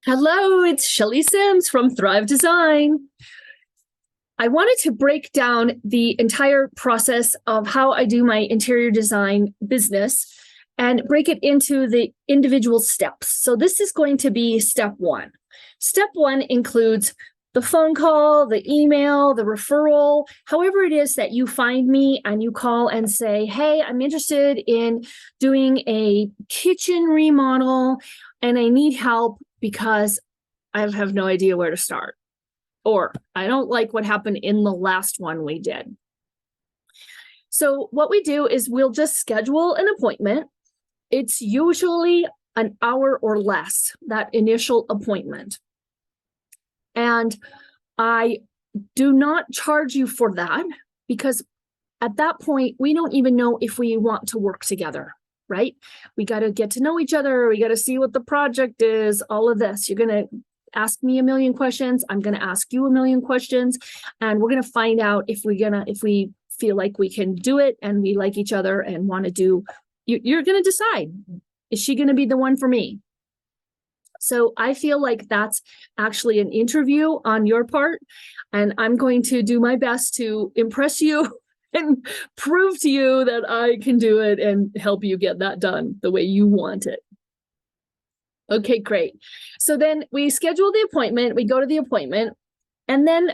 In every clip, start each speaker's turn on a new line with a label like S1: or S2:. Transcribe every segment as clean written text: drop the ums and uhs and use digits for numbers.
S1: Hello, it's Shelley Sims from Thrive Design. I wanted to break down the entire process of how I do my interior design business and break it into the individual steps. So this is going to be step one. Step one includes the phone call, the email, the referral, however it is that you find me and you call and say, hey, I'm interested in doing a kitchen remodel and I need help because I have no idea where to start. Or I don't like what happened in the last one we did. So what we do is we'll just schedule an appointment. It's usually an hour or less, that initial appointment. And I do not charge you for that because at that point, we don't even know if we want to work together, right? We got to get to know each other. We got to see what the project is, all of this. You're going to ask me a million questions. I'm going to ask you a million questions, and we're going to find out if we feel like we can do it and we like each other and want to do. You're going to decide, is she going to be the one for me? So I feel like that's actually an interview on your part, and I'm going to do my best to impress you and prove to you that I can do it and help you get that done the way you want it. Okay, great. So then we schedule the appointment, we go to the appointment, and then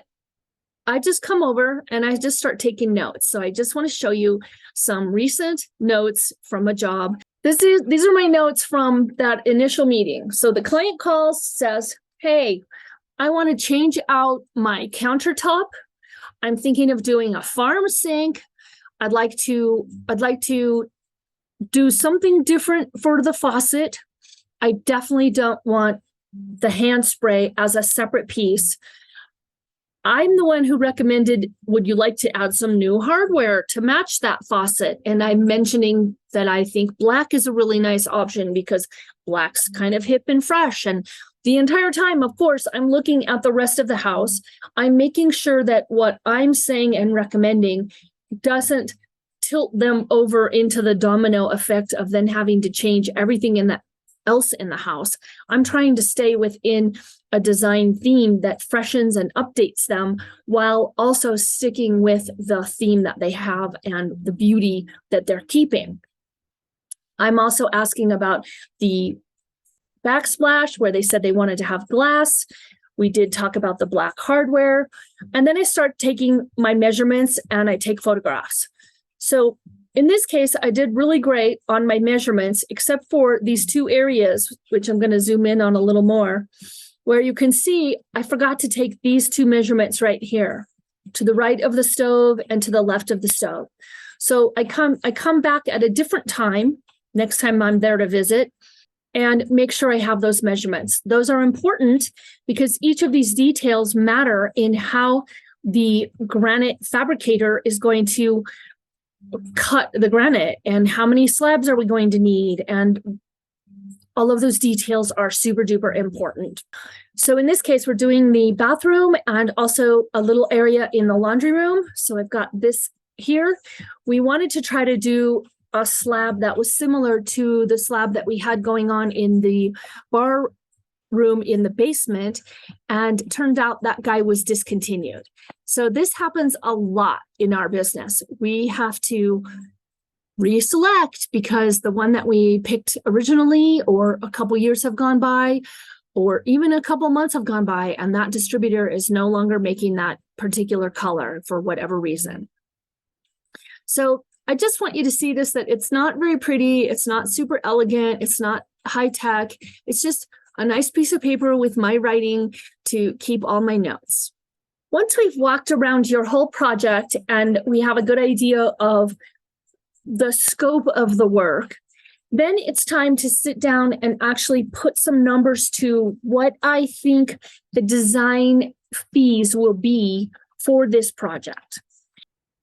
S1: I just come over and I just start taking notes. So I just want to show you some recent notes from a job. These are my notes from that initial meeting. So the client calls, says, hey, I want to change out my countertop. I'm thinking of doing a farm sink. I'd like to do something different for the faucet. I definitely don't want the hand spray as a separate piece. I'm the one who recommended, would you like to add some new hardware to match that faucet? And I'm mentioning that I think black is a really nice option because black's kind of hip and fresh. And the entire time, of course, I'm looking at the rest of the house. I'm making sure that what I'm saying and recommending doesn't tilt them over into the domino effect of then having to change everything else in the house. I'm trying to stay within a design theme that freshens and updates them while also sticking with the theme that they have and the beauty that they're keeping. I'm also asking about the backsplash where they said they wanted to have glass. We did talk about the black hardware. And then I start taking my measurements and I take photographs. So in this case, I did really great on my measurements, except for these two areas, which I'm going to zoom in on a little more, where you can see I forgot to take these two measurements right here, to the right of the stove and to the left of the stove. So I come back at a different time, next time I'm there to visit, and make sure I have those measurements. Those are important because each of these details matter in how the granite fabricator is going to cut the granite and how many slabs are we going to need, and all of those details are super duper important. So in this case, we're doing the bathroom and also a little area in the laundry room. So I've got this here. We wanted to try to do a slab that was similar to the slab that we had going on in the bar room in the basement, and it turned out that guy was discontinued. So this happens a lot in our business. We have to reselect because the one that we picked originally, or a couple years have gone by, or even a couple months have gone by, and that distributor is no longer making that particular color for whatever reason. So I just want you to see this, that it's not very pretty, it's not super elegant, it's not high tech, it's just a nice piece of paper with my writing to keep all my notes. Once we've walked around your whole project and we have a good idea of the scope of the work, then it's time to sit down and actually put some numbers to what I think the design fees will be for this project.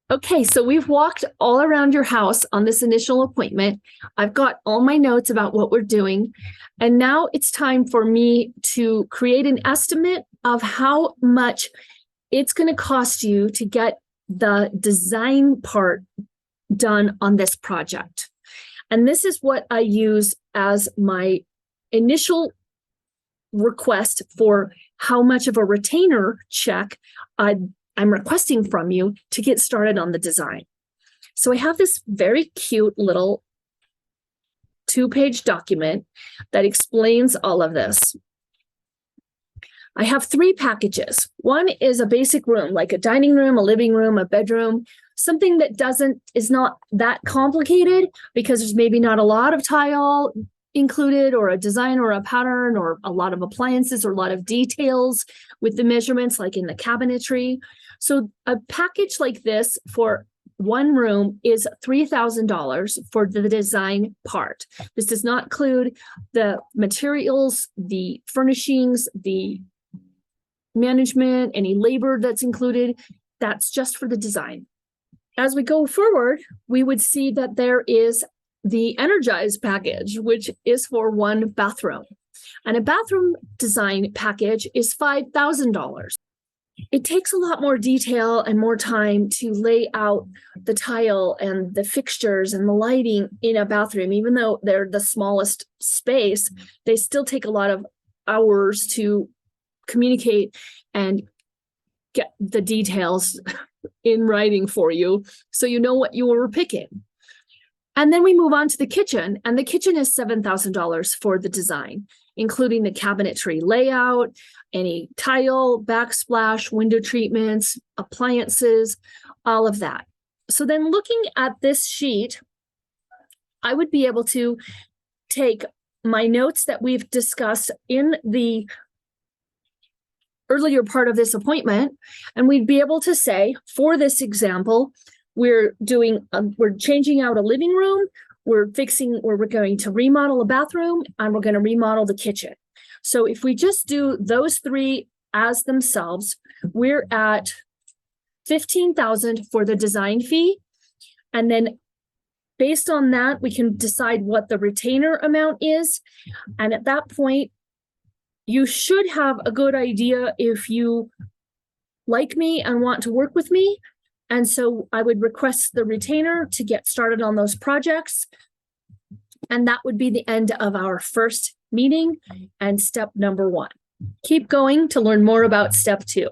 S1: Okay, so we've walked all around your house on this initial appointment. I've got all my notes about what we're doing. And now it's time for me to create an estimate of how much it's going to cost you to get the design part done on this project. And this is what I use as my initial request for how much of a retainer check I'm requesting from you to get started on the design. So I have this very cute little 2-page document that explains all of this. I have 3 packages. One is a basic room, like a dining room, a living room, a bedroom, something that is not that complicated because there's maybe not a lot of tile included, or a design or a pattern, or a lot of appliances, or a lot of details with the measurements, like in the cabinetry. So a package like this for one room is $3,000 for the design part. This does not include the materials, the furnishings, the management, any labor that's included. That's just for the design. As we go forward, we would see that there is the Energize package, which is for one bathroom. And a bathroom design package is $5,000. It takes a lot more detail and more time to lay out the tile and the fixtures and the lighting in a bathroom. Even though they're the smallest space, they still take a lot of hours to communicate and get the details in writing for you, so you know what you were picking. And then we move on to the kitchen, and the kitchen is $7,000 for the design, including the cabinetry layout, any tile, backsplash, window treatments, appliances, all of that. So then looking at this sheet, I would be able to take my notes that we've discussed in the earlier part of this appointment, and we'd be able to say, for this example, we're changing out a living room, we're going to remodel a bathroom, and we're going to remodel the kitchen. So if we just do those 3 as themselves, we're at $15,000 for the design fee. And then based on that, we can decide what the retainer amount is. And at that point, you should have a good idea if you like me and want to work with me. And so I would request the retainer to get started on those projects. And that would be the end of our first meeting and step number 1. Keep going to learn more about step 2.